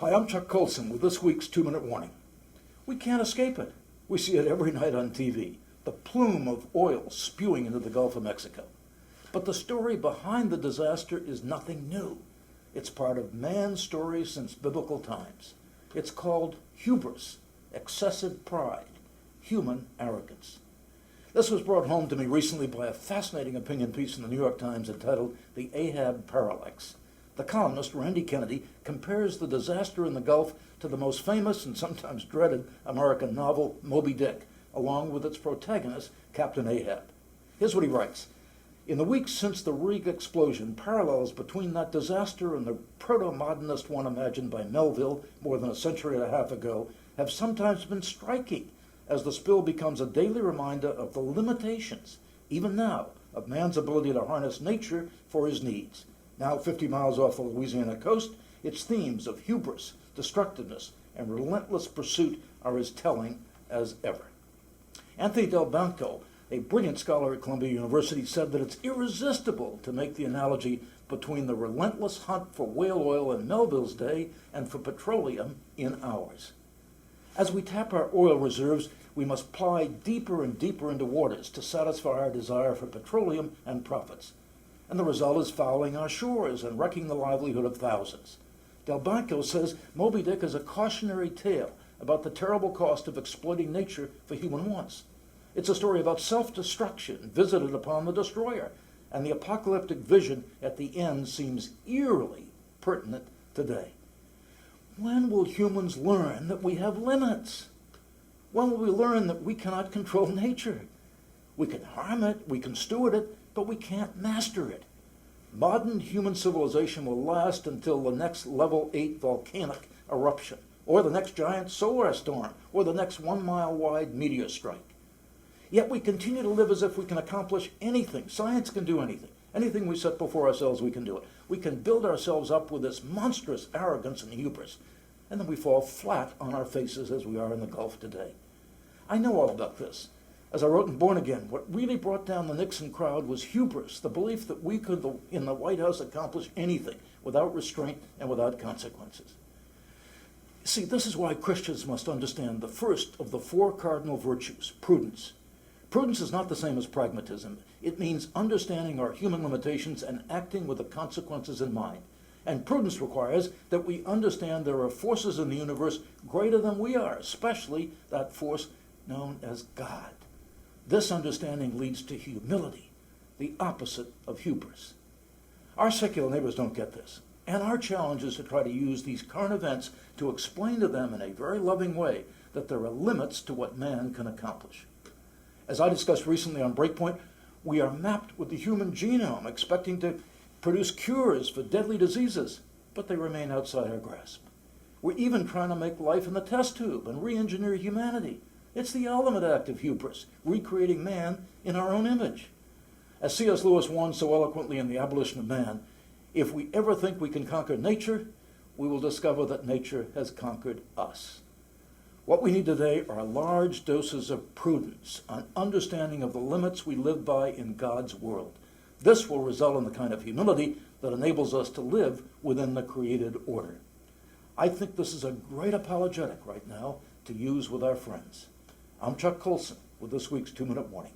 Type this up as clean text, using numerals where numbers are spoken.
Hi, I'm Chuck Colson with this week's 2-minute warning. We can't escape it. We see it every night on TV, the plume of oil spewing into the Gulf of Mexico. But the story behind the disaster is nothing new. It's part of man's story since biblical times. It's called hubris, excessive pride, human arrogance. This was brought home to me recently by a fascinating opinion piece in the New York Times entitled The Ahab Parallax. The columnist, Randy Kennedy, compares the disaster in the Gulf to the most famous and sometimes dreaded American novel, Moby Dick, along with its protagonist, Captain Ahab. Here's what he writes. In the weeks since the rig explosion, parallels between that disaster and the proto-modernist one imagined by Melville more than a century and a half ago have sometimes been striking, as the spill becomes a daily reminder of the limitations, even now, of man's ability to harness nature for his needs. Now 50 miles off the Louisiana coast, its themes of hubris, destructiveness, and relentless pursuit are as telling as ever. Anthony Delbanco, a brilliant scholar at Columbia University, said that it's irresistible to make the analogy between the relentless hunt for whale oil in Melville's day and for petroleum in ours. As we tap our oil reserves, we must ply deeper and deeper into waters to satisfy our desire for petroleum and profits. And the result is fouling our shores and wrecking the livelihood of thousands. Delbanco says Moby Dick is a cautionary tale about the terrible cost of exploiting nature for human wants. It's a story about self-destruction visited upon the destroyer, and the apocalyptic vision at the end seems eerily pertinent today. When will humans learn that we have limits? When will we learn that we cannot control nature? We can harm it, we can steward it, but we can't master it. Modern human civilization will last until the next level 8 volcanic eruption, or the next giant solar storm, or the next 1-mile-wide meteor strike. Yet we continue to live as if we can accomplish anything. Science can do anything. Anything we set before ourselves, we can do it. We can build ourselves up with this monstrous arrogance and hubris, and then we fall flat on our faces as we are in the Gulf today. I know all about this. As I wrote in Born Again, what really brought down the Nixon crowd was hubris, the belief that we could, in the White House, accomplish anything without restraint and without consequences. See, this is why Christians must understand the first of the 4 cardinal virtues, prudence. Prudence is not the same as pragmatism. It means understanding our human limitations and acting with the consequences in mind. And prudence requires that we understand there are forces in the universe greater than we are, especially that force known as God. This understanding leads to humility, the opposite of hubris. Our secular neighbors don't get this, and our challenge is to try to use these current events to explain to them in a very loving way that there are limits to what man can accomplish. As I discussed recently on Breakpoint, we are mapped with the human genome, expecting to produce cures for deadly diseases, but they remain outside our grasp. We're even trying to make life in the test tube and re-engineer humanity. It's the ultimate act of hubris, recreating man in our own image. As C.S. Lewis warned so eloquently in The Abolition of Man, if we ever think we can conquer nature, we will discover that nature has conquered us. What we need today are large doses of prudence, an understanding of the limits we live by in God's world. This will result in the kind of humility that enables us to live within the created order. I think this is a great apologetic right now to use with our friends. I'm Chuck Colson with this week's 2-minute warning.